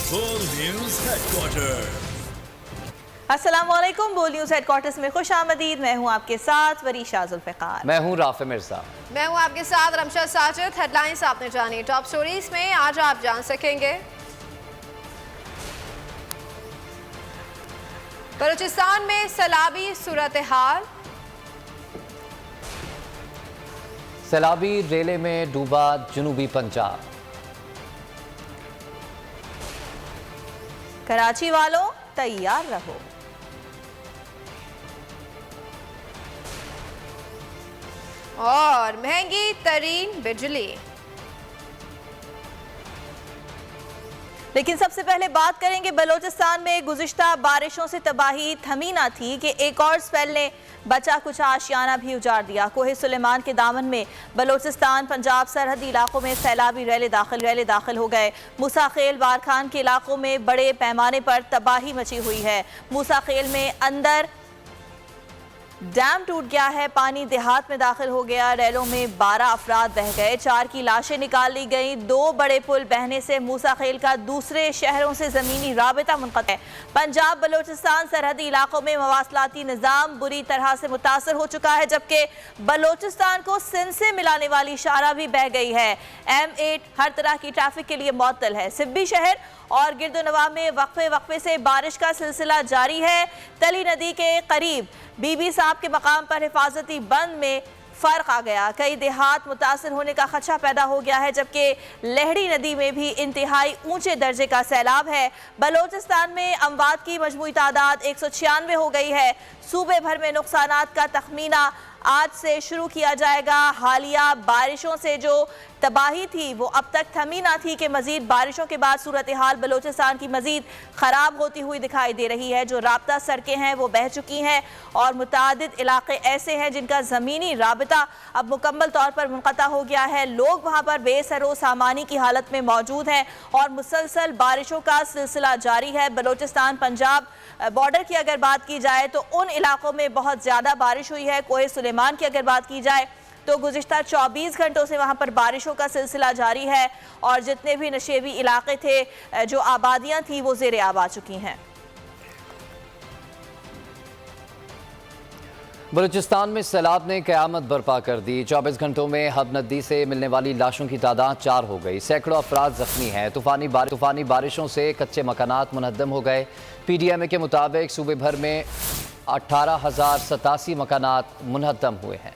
बोल news headquarter. अस्सलामुअलैकुम। बोल न्यूज हेडक्वार्टर्स में खुश आमदीद। मैं हूं आपके साथ वरीशा जुल्फ़िकार। मैं हूं राफे मिर्जा। मैं हूं आपके साथ रमशा साजिद। हेडलाइंस आपने जानी। टॉप स्टोरीज में आज आप जान सकेंगे बलूचिस्तान में सैलाबी सूरत हाल, सैलाबी रेले में डूबा जनूबी पंजाब, कराची वालों तैयार रहो। और महंगी तरीन बिजली। लेकिन सबसे पहले बात करेंगे बलूचिस्तान में गुज़िश्ता बारिशों से तबाही थमी ना थी कि एक और स्पेल ने बचा कुछ आशियाना भी उजाड़ दिया। कोहे सुलेमान के दामन में बलूचिस्तान पंजाब सरहदी इलाकों में सैलाबी रैले दाखिल हो गए। मूसाखेल बारखान के इलाकों में बड़े पैमाने पर तबाही मची हुई है। मूसाखेल में अंदर डैम टूट गया है, पानी देहात में दाखिल हो गया। रैलों में 12 अफराद बह गए, 4 की लाशें निकाल ली गई। 2 बड़े पुल बहने से मूसाखेल का दूसरे शहरों से जमीनी राबिता मुनक़ता है। पंजाब बलूचिस्तान सरहदी इलाकों में मवासलाती निज़ाम बुरी तरह से मुतासर हो चुका है, जबकि बलूचिस्तान को सिंध से मिलाने वाली शाहराह भी बह गई है। M8 हर तरह की ट्रैफिक के लिए मुअत्तल है। सिब्बी शहर और गिरदोनवा में वक्फे से बारिश का सिलसिला जारी है। तली नदी के करीब बीबी साहब के मकाम पर हिफाजती बंद में फ़र्क आ गया। कई देहात मुतासर होने का खदशा पैदा हो गया है, जबकि लहड़ी नदी में भी इंतहाई ऊंचे दर्जे का सैलाब है। बलूचिस्तान में अमवात की मजमूई तादाद 196 हो गई है। सूबे भर में नुकसानात का तखमीना आज से शुरू किया जाएगा। हालिया बारिशों से जो तबाही थी वो अब तक थमी ना थी कि मजीद बारिशों के बाद सूरत हाल बलूचिस्तान की मजीद ख़राब होती हुई दिखाई दे रही है। जो राब्ता सड़कें हैं वो बह चुकी हैं और मुतादिद इलाके ऐसे हैं जिनका ज़मीनी राबिता अब मुकम्मल तौर पर मुनक़ता हो गया है। लोग वहाँ पर बेसरो सामानी की हालत में मौजूद हैं और मुसलसल बारिशों का सिलसिला जारी है। बलूचिस्तान पंजाब बॉर्डर की अगर बात की जाए तो उन इलाकों में बहुत ज़्यादा बारिश हुई है। कोहे सुलेमान की अगर बात की जाए तो गुज़िश्ता 24 घंटों से वहाँ पर बारिशों का सिलसिला जारी है और जितने भी नशेबी इलाके थे, जो आबादियाँ थी, वो ज़ेरे आब आ चुकी हैं। बलूचिस्तान में सैलाब ने क़यामत बर्पा कर दी। 24 घंटों में हब नदी से मिलने वाली लाशों की तादाद 4 हो गई। सैकड़ों अफराद जख्मी हैं। तूफानी बारिशों से कच्चे मकानात मुनहद्दम हो गए। PDMA के मुताबिक सूबे भर में 18,087 मकानात मुनहद्दम हुए हैं।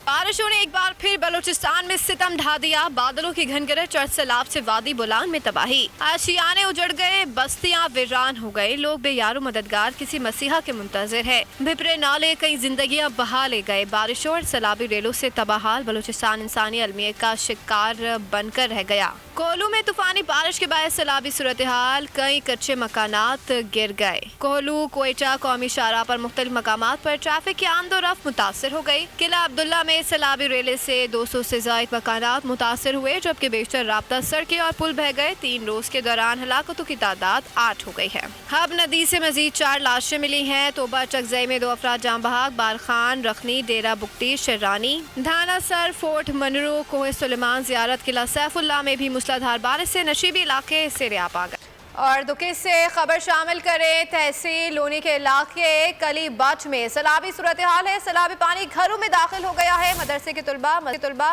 बारिशों ने एक बार फिर बलूचिस्तान में सितम ढा दिया। बादलों की घनगरज और सैलाब से वादी बुलान में तबाही। आशियाने उजड़ गए, बस्तियां वीरान हो गए। लोग बेयारो मददगार किसी मसीहा के मुंतजर है। भिपरे नाले कई जिंदगियां बहा ले गए। बारिशों और सैलाबी रेलों से तबाहाल बलूचिस्तान इंसानी अलमिया का शिकार बनकर रह गया। कोहलू में तूफानी बारिश के बाद सैलाबी सूरत हाल, कई कच्चे मकानात गिर गए। कोहलू कोयटा कौमी शाहराह पर मुख्तलिफ मकामात पर ट्रैफिक की आमदोरफ्त मुतासर हो गई। किला अब्दुल्ला में सैलाबी रेले से 200 से ज़ायद मकानात मुतासर हुए, जबकि बेशतर राब्ता सड़कें और पुल बह गए। 3 रोज के दौरान हलाकतों की तादाद 8 हो गई है। हब नदी से मजीद 4 लाशें मिली हैं। तोबा चकजई में 2 अफराद जाँ बहक, बारखान, रखनी, डेरा बुगटी, शर्रानी, धानासर, फोर्ट मनरू, कोहे सुलेमान, ज़ियारत किला सैफुल्ला में भी मूसलाधार बारिश से नशीबी इलाके से रियाप आ गए। और दुखी से खबर शामिल करें। तहसील लोनी के इलाके कली बच में सैलाबी सूरत हाल है। सैलाबी पानी घरों में दाखिल हो गया है। मदरसे के तुलबा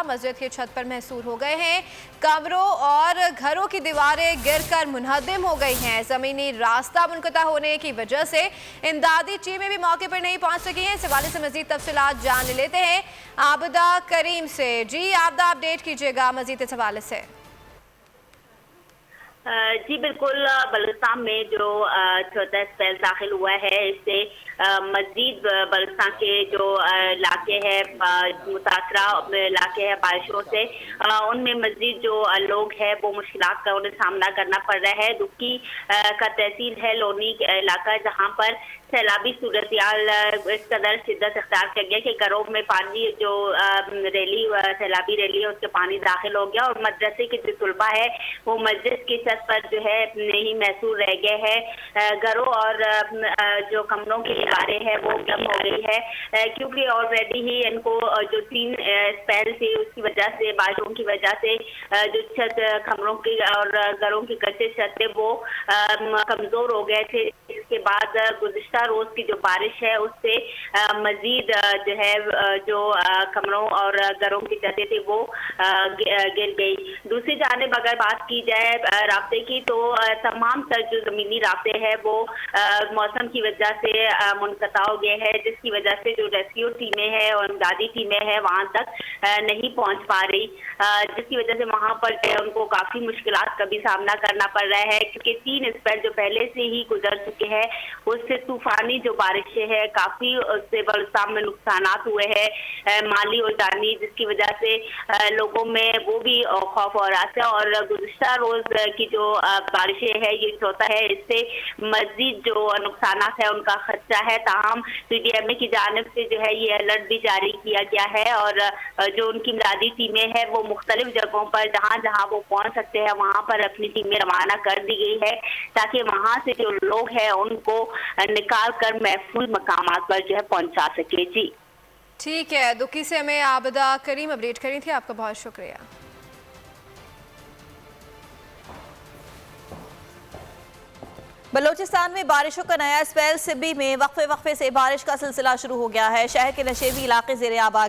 मस्जिद की छत पर महसूर हो गए हैं। कमरों और घरों की दीवारें गिरकर मुनहदम हो गई हैं। ज़मीनी रास्ता मुनक़ता होने की वजह से इमदादी टीमें भी मौके पर नहीं पहुँच सकी हैं। इस हवाले से मज़ीद तफसीलात जान लेते हैं आबदा करीम से। जी आबदा, अपडेट कीजिएगा मज़ीद इस हवाले से। जी बिल्कुल, बलूचिस्तान में जो छोटा स्पेल दाखिल हुआ है, इससे मज़ीद बलूचिस्तान के जो इलाके हैं, मुतासरा इलाके हैं बारिशों से, उनमें मज़ीद जो लोग हैं वो मुश्किलात का उन्हें सामना करना पड़ रहा है। दुखी का तहसील है लोनी इलाका, जहाँ पर सैलाबी सूरत इस कदर शिद्दत अख्तियार कर गया कि घरों में पानी जो सैलाबी रैली है उसके पानी दाखिल हो गया और मदरसे के जो तुलबा है वो मस्जिद की छत पर जो है नहीं महसूर रह गए हैं। घरों और जो कमरों की कारें हैं वो कम हो गई है, क्योंकि ऑलरेडी ही इनको जो 3 स्पेल थी उसकी वजह से, बारिशों की वजह से जो छत कमरों की और घरों की कच्चे छत थे वो कमजोर हो गए थे। इसके बाद गुज़िश्ता रोज की जो बारिश है उससे मजीद जो है जो कमरों और घरों की छतें थी वो गिर गई। दूसरी जानिब अगर बात की जाए रास्ते की तो तमाम तर जो ज़मीनी रास्ते हैं वो मौसम की वजह से मुनक़ता हो गए हैं, जिसकी वजह से जो रेस्क्यू टीमें हैं और इमदादी टीमें हैं वहाँ तक नहीं पहुँच पा रही, जिसकी वजह से वहाँ पर जो है उनको काफ़ी मुश्किलात का भी सामना करना पड़ रहा है, क्योंकि 3 स्पेल जो पहले से ही गुजर चुके हैं उससे तूफानी जो बारिशें हैं काफ़ी उससे बलूचिस्तान में नुकसानात हुए हैं माली और जानी, जिसकी वजह से लोगों में वो भी खौफ हो रहा था। और गुज़िश्ता रोज़ की जो बारिशें हैं ये होता है इससे मज़ीद जो नुकसानात है उनका खर्चा है। ताहम PDMA की जानिब से जो है ये अलर्ट भी जारी किया गया है और जो उनकी इमदादी टीमें हैं वो मुख्तलिफ जगहों पर जहाँ जहाँ वो पहुँच सकते हैं वहाँ पर अपनी टीमें रवाना कर दी गई है, ताकि वहाँ से जो लोग हैं उनको निकाल कर महफूज मकामात पर जो है पहुँचा सके। जी ठीक है, दुखी से हमें आबदा करीम अपडेट करी थी, आपका बहुत शुक्रिया। बलूचिस्तान में बारिशों का नया स्पेल। सिब्बी में वक्फे से बारिश का सिलसिला शुरू हो गया है। शहर के नशेबी इलाके ज़ेरे आब आ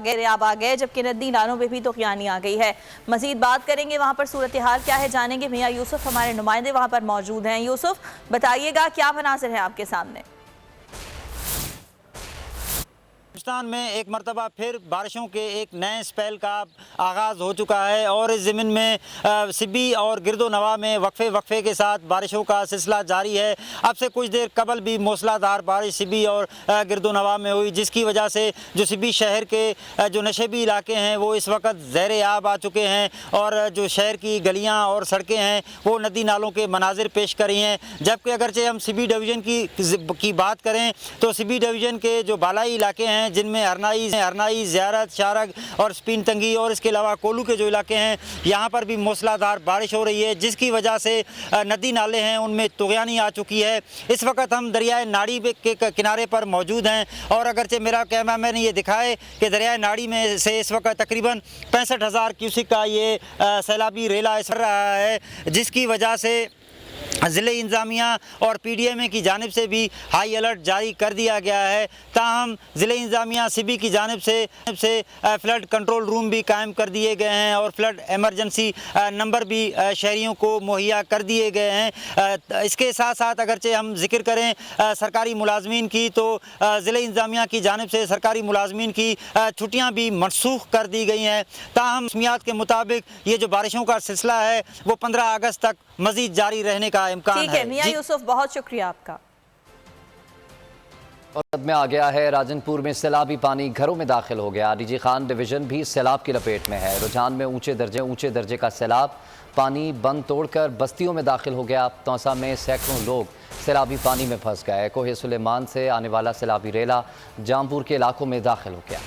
गए, जबकि नदी नालों में भी तूफ़ानी आ गई है। मजीद बात करेंगे वहाँ पर सूरत हाल क्या है, जानेंगे। मियाँ यूसुफ हमारे नुमाइंदे वहाँ पर मौजूद हैं। यूसुफ बताइएगा क्या मनाज़िर है आपके सामने। पाकिस्तान में एक मरतबा फिर बारिशों के एक नए स्पेल का आगाज़ हो चुका है और इस ज़मीन में सिब्बी और गिरदो नवा में वक्फे के साथ बारिशों का सिलसिला जारी है। अब से कुछ देर कबल भी मूसलाधार बारिश सिब्बी और गिरदो नवा में हुई, जिसकी वजह से जो सिब्बी शहर के जो नशेबी इलाके हैं वो इस वक्त ज़ेरे आब आ चुके हैं और जो शहर की गलियाँ और सड़कें हैं वो नदी नालों के मनाजिर पेश कर रही हैं। जबकि अगरचे हम सिब्बी डिवीज़न की बात करें तो सिब्बी डिवीज़न के जो बालाई इलाके हैं जिनमें अरनाई, ज़ियारत, शारग और स्पिन तंगी और इसके अलावा कोलू के जो इलाके हैं यहाँ पर भी मूसलाधार बारिश हो रही है, जिसकी वजह से नदी नाले हैं उनमें तुग़यानी आ चुकी है। इस वक्त हम दरियाए नाड़ी के किनारे पर मौजूद हैं और अगरचे मेरा कैमरा मैन ये दिखाए कि दरियाए नाड़ी में से इस वक्त तकरीबन 65,000 क्यूसिक का ये सैलाबी रेला इस रहा है, जिसकी वजह से ज़िले इंतज़ामिया और PDMA की जानिब से भी हाई अलर्ट जारी कर दिया गया है। ताहम ज़िले इंतज़ामिया सिबी की जानिब से फ़्लड कंट्रोल रूम भी कायम कर दिए गए हैं और फ़्लड एमरजेंसी नंबर भी शहरियों को मुहैया कर दिए गए हैं। इसके साथ साथ अगरचे हम जिक्र करें सरकारी मुलाजमीन की तो ज़िले इंतज़ामिया की जानिब से सरकारी मुलाजमीन की छुट्टियाँ भी मनसूख कर दी गई हैं। ताहम रस्मियात के मुताबिक ये जो बारिशों का सिलसिला है वो 15 अगस्त तक मज़ीद जारी रहने का इम्कान है। ठीक है मियां यूसुफ, बहुत शुक्रिया आपका। और में आ गया है राजनपुर में सैलाबी पानी घरों में दाखिल हो गया। डीजी खान डिवीजन भी सैलाब की लपेट में है। रुझान में ऊंचे दर्जे का सैलाब पानी बंद तोड़कर बस्तियों में दाखिल हो गया। तौसा में सैकड़ों लोग सैलाबी पानी में फंस गए। कोहे सुलेमान से आने वाला सैलाबी रेला जामपुर के इलाकों में दाखिल हो गया।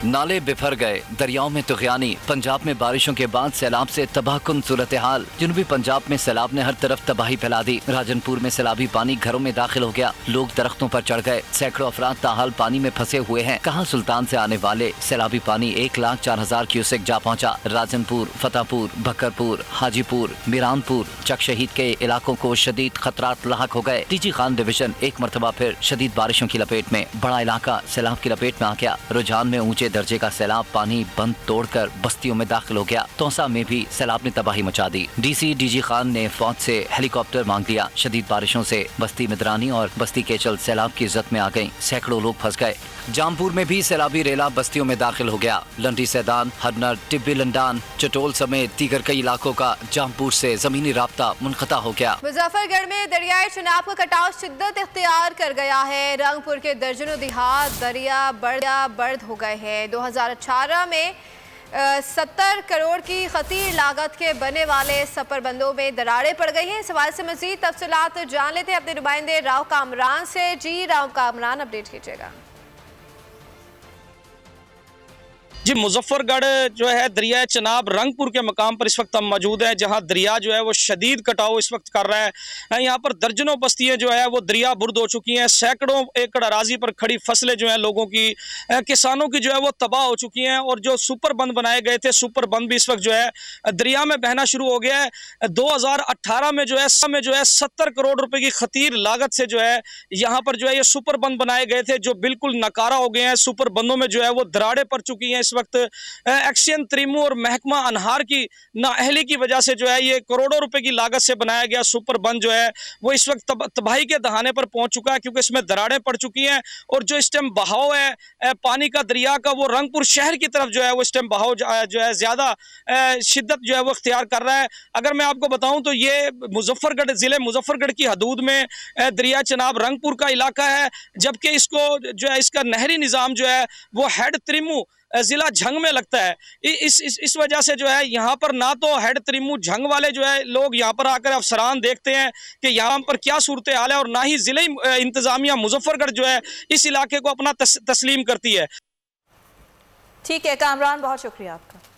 नाले बिफर गए, दरियाओं में तुग़यानी। पंजाब में बारिशों के बाद सैलाब से तबाहकुन सूरत हाल। जनूबी पंजाब में सैलाब ने हर तरफ तबाही फैला दी। राजनपुर में सैलाबी पानी घरों में दाखिल हो गया। लोग दरख्तों पर चढ़ गए। सैकड़ों अफराद ताहाल पानी में फंसे हुए हैं। कहा सुल्तान से आने वाले सैलाबी पानी 1,04,000 क्यूसेक जा पहुँचा। राजनपुर, फतेहपुर, बकरपुर, हाजीपुर, मीरानपुर, चक शहीद के इलाकों को शदीद खतरात लाहक हो गए। डीजी खान डिवीजन एक मरतबा फिर शदीद बारिशों की लपेट में। बड़ा इलाका सैलाब की लपेट में आ गया। रुझान में ऊंचे दर्जे का सैलाब पानी बंद तोड़कर बस्तियों में दाखिल हो गया। तौसा में भी सैलाब ने तबाही मचा दी। डीजी खान ने फौज से हेलीकॉप्टर मांग लिया। शदीद बारिशों से बस्ती मिदरानी और बस्ती केचल सैलाब की जद में आ गईं। सैकड़ों लोग फंस गए। जामपुर में भी सैलाबी रेला बस्तियों में दाखिल हो गया। लंडी सैदान, हरनर, टिब्बी लंडान, चटोल समेत दीगर कई इलाकों का जामपुर से जमीनी राब्ता मुनक़ता हो गया। मुजफ्फरगढ़ में दरियाए चनाब का कटाव शिद्दत इख्तियार कर गया है। रंगपुर के दर्जनों देहात दरिया बर्द हो गए हैं। 2018 में 70 करोड़ की खतीर लागत के बनने वाले सफरबंदों में दरारें पड़ गई हैं। इस हवाले से मज़ीद तफसीलात जान लेते हैं अपने नुमाइंदे राव कामरान से। जी राव कामरान, अपडेट कीजिएगा। जी, मुजफ्फरगढ़ जो है दरिया चनाब रंगपुर के मकाम पर इस वक्त हम मौजूद हैं, जहां दरिया जो है वो शदीद कटाव इस वक्त कर रहा है। यहाँ पर दर्जनों बस्तियां जो है वो दरिया बुर्द हो चुकी हैं। सैकड़ों एकड़ अराजी पर खड़ी फसलें जो हैं लोगों की, किसानों की जो है वो तबाह हो चुकी हैं। और जो सुपर बंद बनाए गए थे, सुपर बंद भी इस वक्त जो है दरिया में बहना शुरू हो गया है। 2018 में जो है 70 करोड़ रुपए की खतीर लागत से जो है यहाँ पर जो है ये सुपर बंद बनाए गए थे, जो बिल्कुल नकारा हो गए हैं। सुपर बंदों में जो है वो दरारें पड़ चुकी हैं। इस वक्त एक्शन त्रिमु और महकमा अनहार की नाअहली की वजह से जो है ये करोड़ों रुपए की लागत से बनाया गया सुपर बंद जो है वो इस वक्त तबाही के दहाने पर पहुंच चुका है, क्योंकि इसमें दरारें पड़ चुकी हैं। और जो इस टाइम बहाव है पानी का दरिया का, वो रंगपुर शहर की तरफ जो है वो इस टाइम बहाव जो है ज्यादा शिद्दत जो है वो इख्तियार कर रहा है। अगर मैं आपको बताऊं तो ये मुजफ्फरगढ़ की हदूद में दरिया चनाब रंगपुर का इलाका है, जबकि इसको जो है इसका नहरी निज़ाम जो है वो हेड त्रिमु जिला झंग में लगता है। इस वजह से जो है यहाँ पर ना तो हेड त्रिमु झंग वाले जो है लोग यहाँ पर आकर अफसरान देखते हैं कि यहाँ पर क्या सूरत हाल है, और ना ही जिले इंतजामिया मुजफ्फरगढ़ जो है इस इलाके को अपना तस्लीम करती है। ठीक है कामरान, बहुत शुक्रिया आपका।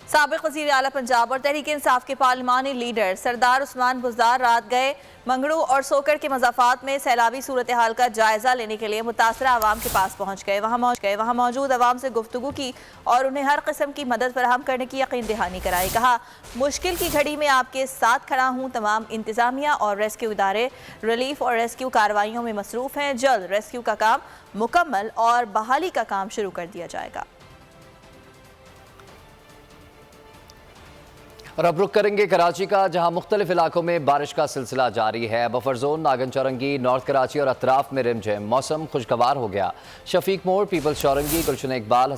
साबिक वज़ीर आला पंजाब और तहरीक इंसाफ के पार्लिमानी लीडर सरदार उस्मान बुज़दार रात गए मंगड़ू और सोकर के मज़ाफ़ात में सैलाबी सूरत हाल का जायज़ा लेने के लिए मुतासरा अवाम के पास पहुँच गए। वहाँ मौजूद अवाम से गुफ्तगू की और उन्हें हर किस्म की मदद फराहम करने की यकीन दहानी कराई। कहा, मुश्किल की घड़ी में आपके साथ खड़ा हूँ। तमाम इंतज़ामिया और रेस्क्यू इदारे रिलीफ और रेस्क्यू कार्रवाइयों में मसरूफ़ हैं। जल्द रेस्क्यू का काम मुकम्मल और बहाली का काम शुरू कर दिया जाएगा। और अब रुख करेंगे कराची का, जहां मुख्तलिफ इलाकों में बारिश का सिलसिला जारी है। बफर जोन, नागन चौरंगी, नॉर्थ कराची और अतराफ में रिमझिम। मौसम खुशगवार हो गया। शफीक मोड़, पीपल्स चौरंगी, गुलशन इकबाल,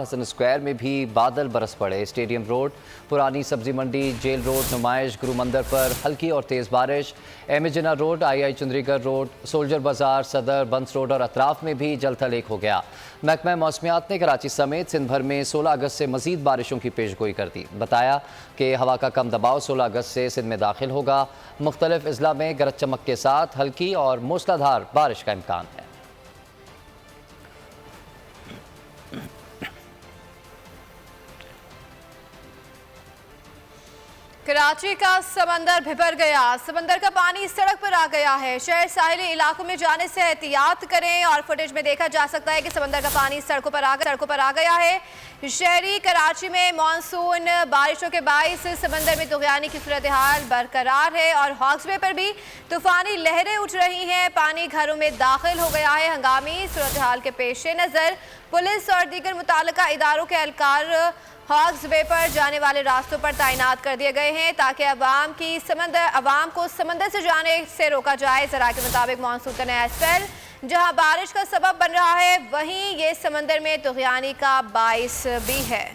हसन स्क्वायर में भी बादल बरस पड़े। स्टेडियम रोड, पुरानी सब्जी मंडी, जेल रोड, नुमाइश, गुरु मंदिर पर हल्की और तेज़ बारिश। एम जिना रोड, आई चंद्रीगढ़ रोड, सोल्जर बाजार, सदर, बंस रोड और अतराफ में भी जलथल एक हो गया। महकमा मौसमियात ने कराची समेत सिंध भर में 16 अगस्त से मजीद बारिशों की पेशगोई कर दी। बताया कि हवा का कम दबाव 16 अगस्त से सिंध में दाखिल होगा। मुख्तलिफ अजला में गरज चमक के साथ हल्की और मूसलाधार बारिश का इम्कान है। कराची का समंदर भिपर गया। समंदर का पानी सड़क पर आ गया है। शहर साहिली इलाकों में जाने से एहतियात करें। और फुटेज में देखा जा सकता है कि समंदर का पानी सड़कों पर आ गया है। शहरी कराची में मानसून बारिशों के बाइस समंदर में तुग़यानी की सूरत हाल बरकरार है और हॉक्स बे पर भी तूफानी लहरें उठ रही हैं। पानी घरों में दाखिल हो गया है। हंगामी सूरत हाल के पेश नज़र पुलिस और दीगर मुताल्लिका इदारों के एहलकार हॉक्स बे पर जाने वाले रास्तों पर तैनात कर दिए गए हैं, ताकि अवाम को समंदर से जाने से रोका जाए। ज़रा के मुताबिक मानसून का नया स्पेल जहां बारिश का सबब बन रहा है, वहीं ये समंदर में तुग़यानी का बाइस भी है।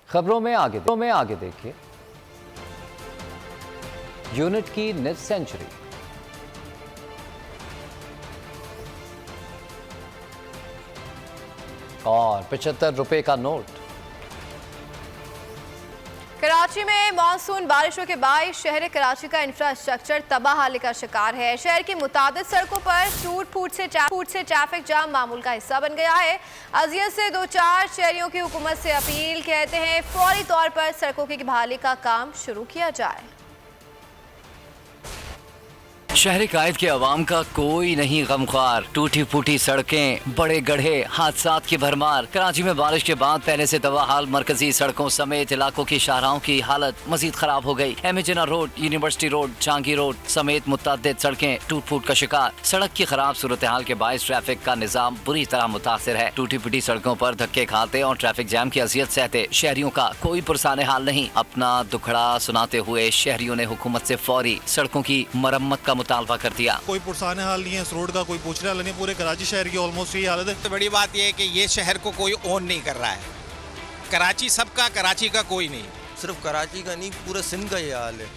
खबरों में आगे देखिए। यूनिट की निफ सेंचुरी। और 75 रुपए का नोट। कराची में मानसून बारिशों के बाद शहर कराची का इंफ्रास्ट्रक्चर तबाही का शिकार है। शहर की मुताबिक सड़कों पर टूट फूट से ट्रैफिक जाम मामूल का हिस्सा बन गया है। अजियत से 2-4 शहरियों की हुकूमत से अपील, कहते हैं फौरी तौर पर सड़कों की बहाली का काम शुरू किया जाए। शहरी कायद के अवाम का कोई नहीं गमख्वार। टूटी फूटी सड़कें, बड़े गड्ढे, हादसात की भरमार। कराची में बारिश के बाद पहले से तबाह हाल मरकजी सड़कों समेत इलाकों की शाहराहों की हालत मजीद खराब हो गई। एमजिना road, university road, Jahangir road समेत मुतअद्दिद सड़कें टूट फूट का शिकार। सड़क की खराब सूरत हाल के बायस ट्रैफिक का निजाम बुरी तरह मुतासिर है। टूटी फूटी सड़कों पर धक्के खाते और ट्रैफिक जैम की अजियत सहते शहरियों का कोई पुरसाने हाल नहीं। अपना दुखड़ा सुनाते हुए शहरियों ने हुकूमत से फौरी सड़कों की मरम्मत का मुतालबा कर दिया। कोई पुरसाने हाल नहीं है इस रोड का, कोई पूछने वाला नहीं। पूरे कराची शहर की ऑलमोस्ट यही हालत है। तो बड़ी बात यह है कि ये शहर को कोई ओन नहीं कर रहा है। कराची सबका, कराची का कोई नहीं। सिर्फ कराची का नहीं पूरे सिंध का ये हाल है।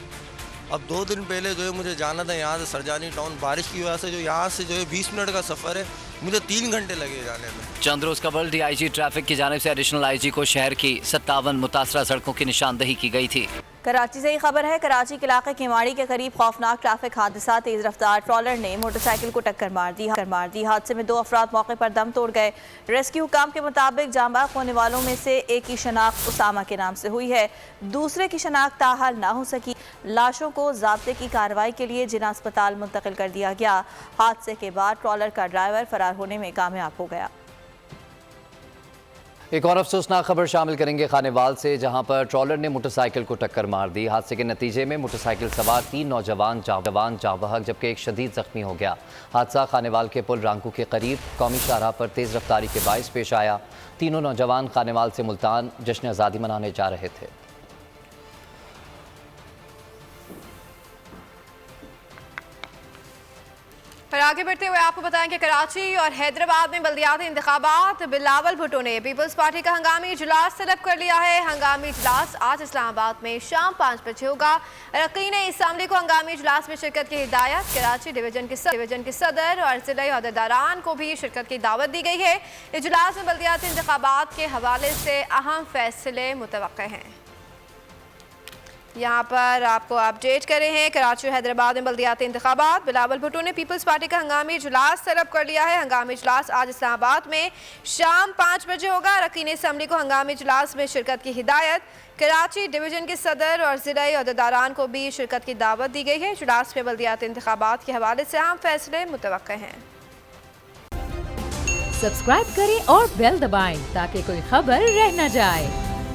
अब 2 दिन पहले जो है मुझे जाना था यहाँ से सरजानी टाउन, बारिश की वजह से जो यहाँ से जो है 20 मिनट का सफ़र है, मुझे 3 घंटे लगे जाने में। चंद रोज कबल DIG ट्रैफिक की जानिब से एडिशनल IG को शहर की 57 मुतासरा सड़कों की निशानदही की गई थी। कराची से ही खबर है। कराची के इलाके केवाड़ी के करीब खौफनाक ट्रैफिक हादसा, तेज रफ्तार ट्रॉलर ने मोटरसाइकिल को टक्कर मार दी। हादसे में 2 अफराद मौके पर दम तोड़ गए। रेस्क्यू हुकाम के मुताबिक जांबाग होने वालों में से एक की शनाख्त उसामा के नाम से हुई है, दूसरे की शनाख्त ताहाल ना हो सकी। लाशों को ज़ाब्ते की कार्रवाई के लिए जिला अस्पताल मुंतकिल कर दिया गया। हादसे के बाद ट्रॉलर का ड्राइवर फरार होने में कामयाब हो गया। एक और अफसोसनाक खबर शामिल करेंगे खानेवाल से, जहां पर ट्रॉलर ने मोटरसाइकिल को टक्कर मार दी। हादसे के नतीजे में मोटरसाइकिल सवार 3 नौजवान जाँ बहक जबकि एक शदीद जख्मी हो गया। हादसा खानेवाल के पुल रांकू के करीब कौमी शाहराह पर तेज़ रफ्तारी के बाइस पेश आया। तीनों नौजवान खानेवाल से मुल्तान जश्न आज़ादी मनाने जा रहे थे। और आगे बढ़ते हुए आपको बताएं कि कराची और हैदराबाद में बल्दियाती इंतखाबात, बिलावल भुट्टो ने पीपल्स पार्टी का हंगामी इजलास तलब कर लिया है। हंगामी इजलास आज इस्लामाबाद में शाम 5 बजे होगा। अरकान असम्बली को हंगामी इजलास में शिरकत की हिदायत। कराची डिवीजन के सदर और जिला अहदेदारान को भी शिरकत की दावत दी गई है। इजलास में बल्दियाती इंतखाबात के हवाले से अहम फैसले मुतवक्के हैं। यहाँ पर आपको अपडेट करे हैं। कराची और हैदराबाद में बल्दियाती इंतखाबात, बिलावल भुट्टो ने पीपल्स पार्टी का हंगामी इजलास तलब कर लिया है। हंगामी इजलास आज इस्लामाबाद में शाम 5 बजे होगा। अरकान असम्बली को हंगामी इजलास में शिरकत की हिदायत। कराची डिवीजन के सदर और जिला अहदेदारान को भी शिरकत की दावत दी गई है। इजलास में बल्दियाती इंतखाबात के हवाले से अहम फैसले मुतवक्के हैं। सब्सक्राइब करें और बेल दबाएं ताकि कोई खबर रह न जाए।